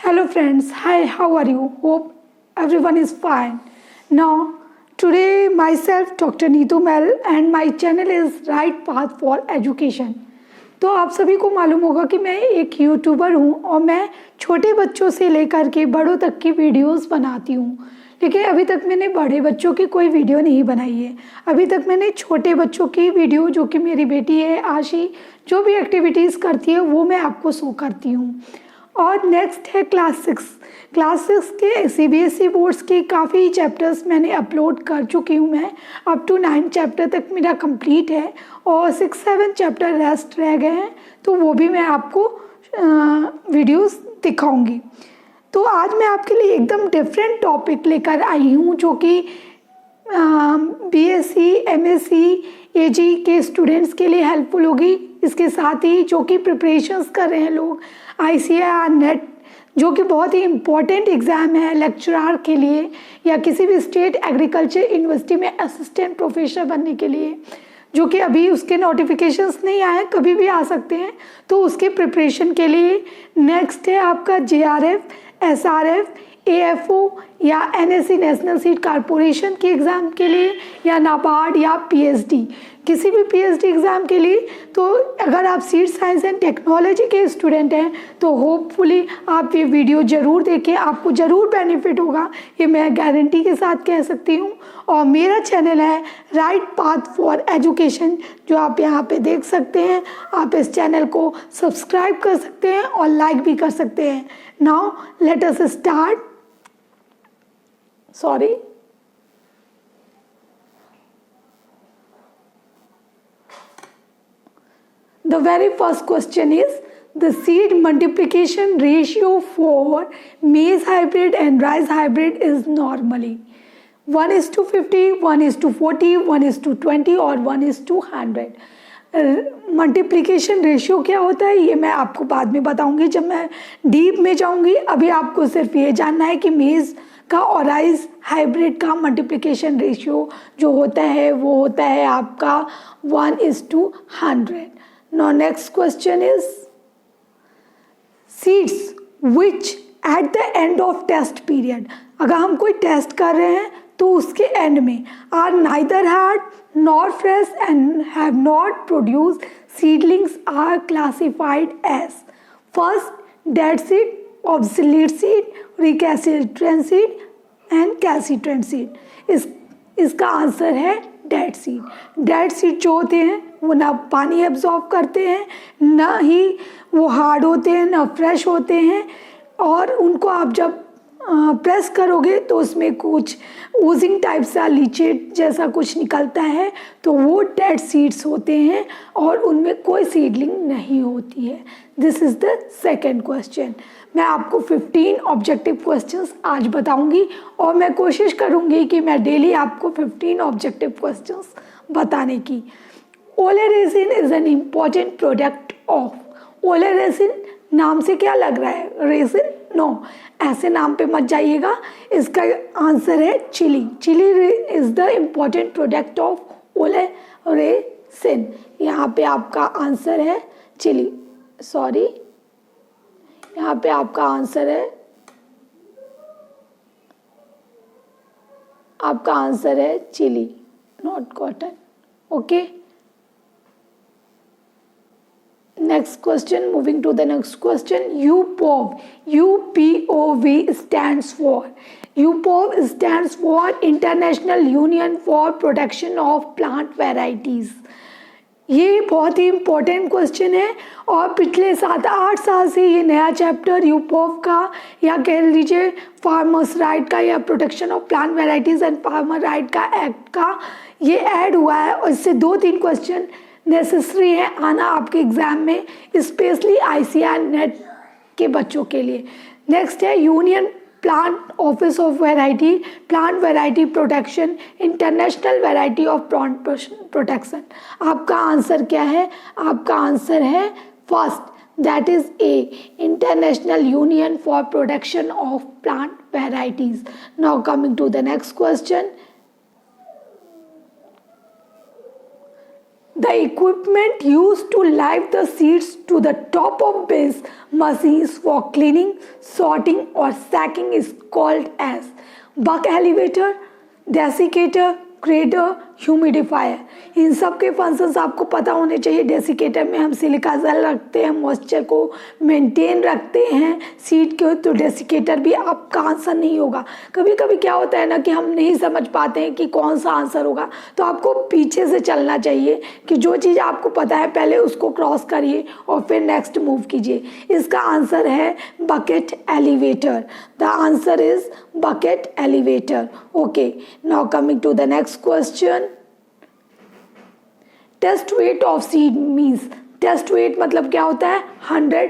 Hello friends, hi, how are you? Hope everyone is fine. Now, today myself Dr. Neetu Mel and my channel is Right Path for Education. तो आप सभी को मालूम होगा कि मैं एक यूट्यूबर हूँ और मैं छोटे बच्चों से लेकर के बड़ों तक की वीडियोस बनाती हूँ, लेकिन अभी तक मैंने बड़े बच्चों की कोई वीडियो नहीं बनाई है। अभी तक मैंने छोटे बच्चों की वीडियो, जो कि मेरी बेटी है आशी, जो भी एक्टिविटीज़ करती है वो मैं आपको शो करती हूँ। और नेक्स्ट है क्लास सिक्स के CBSE बोर्ड्स के काफ़ी चैप्टर्स मैंने अपलोड कर चुकी हूँ। मैं अप टू 9 चैप्टर तक मेरा कंप्लीट है और 6-7 चैप्टर रेस्ट रह गए हैं, तो वो भी मैं आपको वीडियोस दिखाऊंगी। तो आज मैं आपके लिए एकदम डिफरेंट टॉपिक लेकर आई हूँ, जो कि BSc MSc AG के स्टूडेंट्स के लिए हेल्पफुल होगी। इसके साथ ही जो कि प्रिपरेशंस कर रहे हैं लोग ICAR नेट, जो कि बहुत ही इम्पोर्टेंट एग्ज़ाम है लेक्चरर के लिए या किसी भी स्टेट एग्रीकल्चर यूनिवर्सिटी में असिस्टेंट प्रोफेसर बनने के लिए, जो कि अभी उसके नोटिफिकेशंस नहीं आए, कभी भी आ सकते हैं, तो उसके प्रिपरेशन के लिए। नेक्स्ट है आपका JRF SRF AFO या NSC नेशनल सीड कॉरपोरेशन के एग्ज़ाम के लिए, या नाबार्ड या PhD, किसी भी PhD एग्ज़ाम के लिए। तो अगर आप सीड साइंस एंड टेक्नोलॉजी के स्टूडेंट हैं तो होपफुली आप ये वीडियो ज़रूर देखें, आपको ज़रूर बेनिफिट होगा, ये मैं गारंटी के साथ कह सकती हूँ। और मेरा चैनल है राइट पाथ फॉर एजुकेशन, जो आप यहाँ पे देख सकते हैं। आप इस चैनल को सब्सक्राइब कर सकते हैं और लाइक भी कर सकते हैं। Now let us start. Sorry, the very first question is the seed multiplication ratio for maize hybrid and rice hybrid is normally 1:50, 1:40, 1:20 और 1:100। मल्टीप्लिकेशन रेशियो क्या होता है ये मैं आपको बाद में बताऊंगी, जब मैं डीप में जाऊंगी। अभी आपको सिर्फ ये जानना है कि मेज़ का और राइस हाइब्रिड का मल्टीप्लिकेशन रेशियो जो होता है वो होता है आपका 1:100। Now next question is seeds which at the end of test period, अगर हम कोई टेस्ट कर रहे हैं तो उसके एंड में are neither hard nor fresh and have not produced seedlings are classified as first dead seed, obsolete seed, recalcitrant seed and calcitrant seed। इसका आंसर है डेड सीड। डेड सीड जो होते हैं वो ना पानी एब्जॉर्ब करते हैं, ना ही वो हार्ड होते हैं, ना फ्रेश होते हैं, और उनको आप जब प्रेस करोगे तो उसमें कुछ ओजिंग टाइप सा लीचेट जैसा कुछ निकलता है, तो वो डेड सीड्स होते हैं और उनमें कोई सीडलिंग नहीं होती है। This is the second question. मैं आपको 15 ऑब्जेक्टिव क्वेश्चंस आज बताऊंगी और मैं कोशिश करूंगी कि मैं डेली आपको 15 ऑब्जेक्टिव क्वेश्चंस बताने की। Oleoresin is an important product of. Oleoresin नाम से क्या लग रहा है, रेसिन? नो, ऐसे नाम पे मत जाइएगा। इसका आंसर है chilli. Chilli is the important product of oleoresin. यहाँ पे आपका आंसर है चिली, सॉरी, यहाँ पे आपका आंसर है, आपका आंसर है chilli, not cotton. Okay, next question, moving to the next question. UPOV stands for, UPOV stands for International Union for Protection of Plant Varieties। ये बहुत ही इम्पोर्टेंट क्वेश्चन है और पिछले 7-8 साल से ये नया चैप्टर यूपोव का, या कह लीजिए फार्मर्स राइट का, या protection of plant varieties and farmer right का एक्ट का, ये ऐड हुआ है और इससे 2-3 क्वेश्चन नेसेसरी है आना आपके एग्ज़ाम में, स्पेशली ICAR नेट के बच्चों के लिए। नेक्स्ट है union plant office of variety, plant variety protection, international variety of plant protection. आपका आंसर क्या है? आपका आंसर है first, that is A, international union for protection of plant varieties. Now coming to the next question, The equipment used to lift the seeds to the top of bins machines for cleaning, sorting or sacking is called as buck elevator, desiccator, grader, humidifier. इन सब के functions आपको पता होने चाहिए। Desiccator में हम silica gel रखते हैं, मॉइस्चर को मेंटेन रखते हैं सीड के, तो डेसिकेटर भी आपका आंसर नहीं होगा। कभी कभी क्या होता है ना कि हम नहीं समझ पाते हैं कि कौन सा आंसर होगा, तो आपको पीछे से चलना चाहिए कि जो चीज़ आपको पता है पहले उसको क्रॉस करिए और फिर नेक्स्ट मूव कीजिए। इसका आंसर है bucket elevator. The answer is bucket elevator. Okay, now coming to the next question. Test weight of seed means, test weight मतलब क्या होता है? 100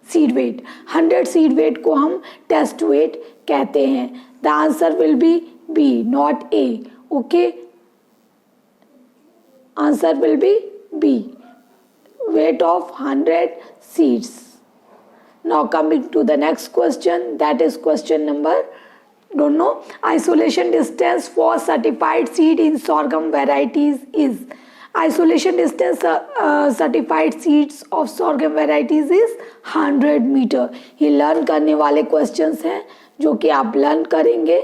सीड वेट। 100 सीड वेट को हम टेस्ट वेट कहते हैं। The answer will be B, not A. Okay, answer will be B, weight of 100 seeds. Now coming to the next question, that is question number, don't know, isolation distance for certified seed in sorghum varieties is, isolation distance certified seeds of sorghum varieties is 100 meter. ये learn करने वाले questions हैं जो कि आप learn करेंगे,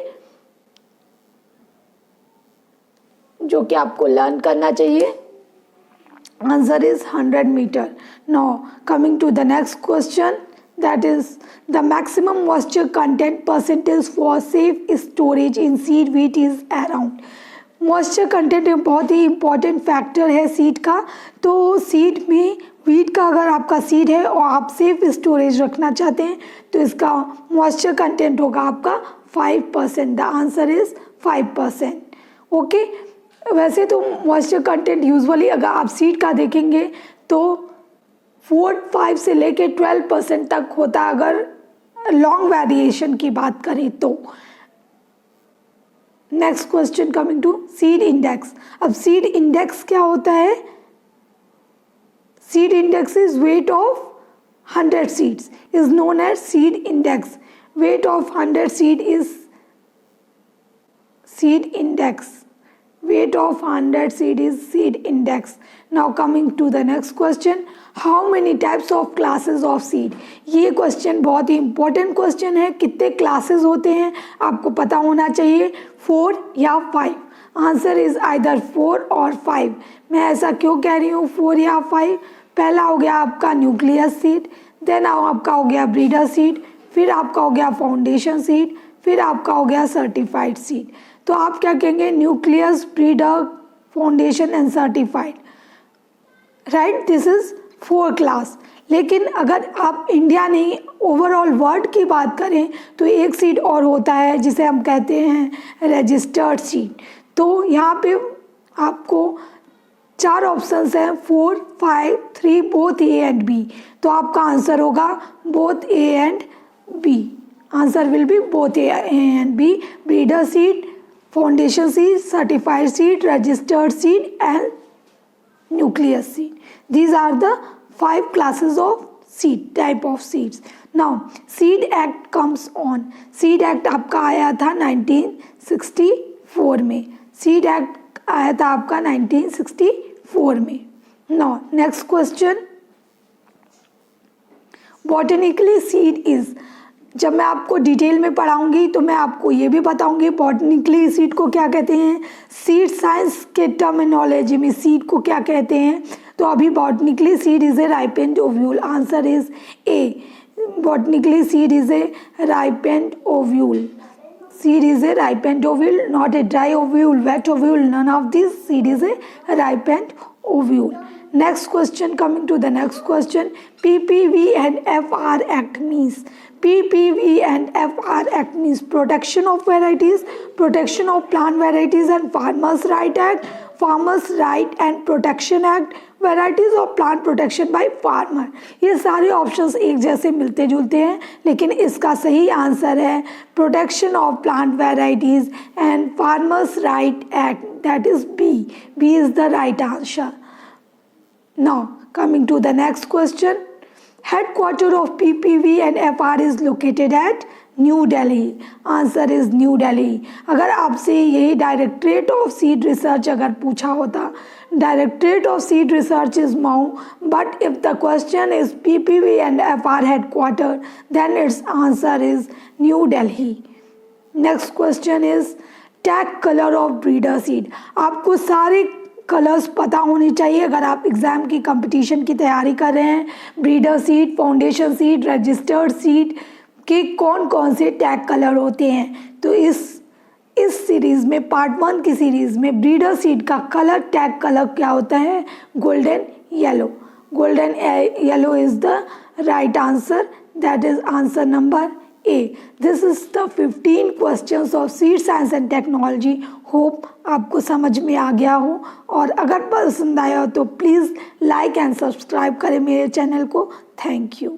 जो कि आपको लर्न करना चाहिए। Answer is 100 meter. Now coming to the next question, that is the maximum moisture content percentage for safe storage in seed wheat is around. Moisture content एक बहुत ही इम्पॉर्टेंट फैक्टर है सीड का। तो सीड में, wheat का अगर आपका seed है और आप सेफ स्टोरेज रखना चाहते हैं तो इसका मॉइस्चर कंटेंट होगा आपका 5%। The answer is 5%। ओके, वैसे तो मॉइस्चर कंटेंट यूजुअली अगर आप सीड का देखेंगे तो 4-5 से लेके 12% तक होता है अगर लॉन्ग वेरिएशन की बात करें तो। Next question coming to seed index. अब सीड इंडेक्स क्या होता है? Seed index is weight of 100 seeds is known as seed index. Weight of 100 seed is seed index. Weight of 100 seed is seed index. Now coming to the next question, how many types of classes of seed? ये question बहुत ही important question है। कितने classes होते हैं आपको पता होना चाहिए, 4 या 5। आंसर इज आइदर 4 और 5। मैं ऐसा क्यों कह रही हूँ 4 या 5? पहला हो गया आपका न्यूक्लियस सीड, देन आपका हो गया ब्रीडर सीड, फिर आपका हो गया फाउंडेशन सीड, फिर आपका हो गया सर्टिफाइड सीड। तो आप क्या कहेंगे? Nucleus, breeder, foundation and certified, right? This is 4 class. लेकिन अगर आप इंडिया नहीं ओवरऑल वर्ल्ड की बात करें तो एक सीड और होता है जिसे हम कहते हैं रजिस्टर्ड सीड। तो यहाँ पे आपको 4 ऑप्शंस हैं, 4, 5, 3, बोथ ए एंड बी। तो आपका आंसर होगा both A and B. Answer will be both A and B. Breeder seed, foundation seed, certified seed, registered seed and nucleus seed. These are the 5 classes of seed, type of seeds. Now Seed Act comes on. Seed Act आपका आया था 1964 में। Seed Act आया था आपका 1964 में। Now next question, botanically seed is, जब मैं आपको डिटेल में पढ़ाऊंगी तो मैं आपको ये भी बताऊंगी बॉटनिकली सीड को क्या कहते हैं, सीड साइंस के टर्मिनोलॉजी में सीड को क्या कहते हैं। तो अभी botanically seed is a ripened ovule. Answer is a, botanically seed is a ripened ovule. Seed is a ripened ovule, not a dry ovule, wet ovule, none of these. Seed is a ripened ovule. Next question, coming to the next question, PPV and FR Act means, PPV and FR Act means Protection of Varieties, Protection of Plant Varieties and Farmers Right Act, Farmers Right and Protection Act, Varieties of Plant Protection by Farmer। ये सारे options एक जैसे मिलते जुलते हैं, लेकिन इसका सही आंसर है Protection of Plant Varieties and Farmers Right Act, that is B. B is the right answer. Now coming to the next question, headquarter of PPV and FR is located at new Delhi. Answer is new Delhi. अगर आपसे यही directorate of seed research अगर पूछा होता, Directorate of Seed Research is MAU, but if the question is PPV and FR headquarter, then its answer is New Delhi. Next question is tag color of breeder seed. आपको सारे colours पता होने चाहिए अगर आप एग्ज़ाम की competition की तैयारी कर रहे हैं. Breeder seed, foundation seed, registered seed के कौन कौन से टैग कलर होते हैं. तो इस सीरीज़ में पार्ट 1 की सीरीज़ में ब्रीडर सीड का कलर टैग कलर क्या होता है? Golden yellow. Golden yellow is the right answer. That is answer number A. This is the 15 questions of seed science and technology. Hope आपको समझ में आ गया हो, और अगर पसंद आया हो तो प्लीज़ लाइक एंड सब्सक्राइब करें मेरे चैनल को. Thank you.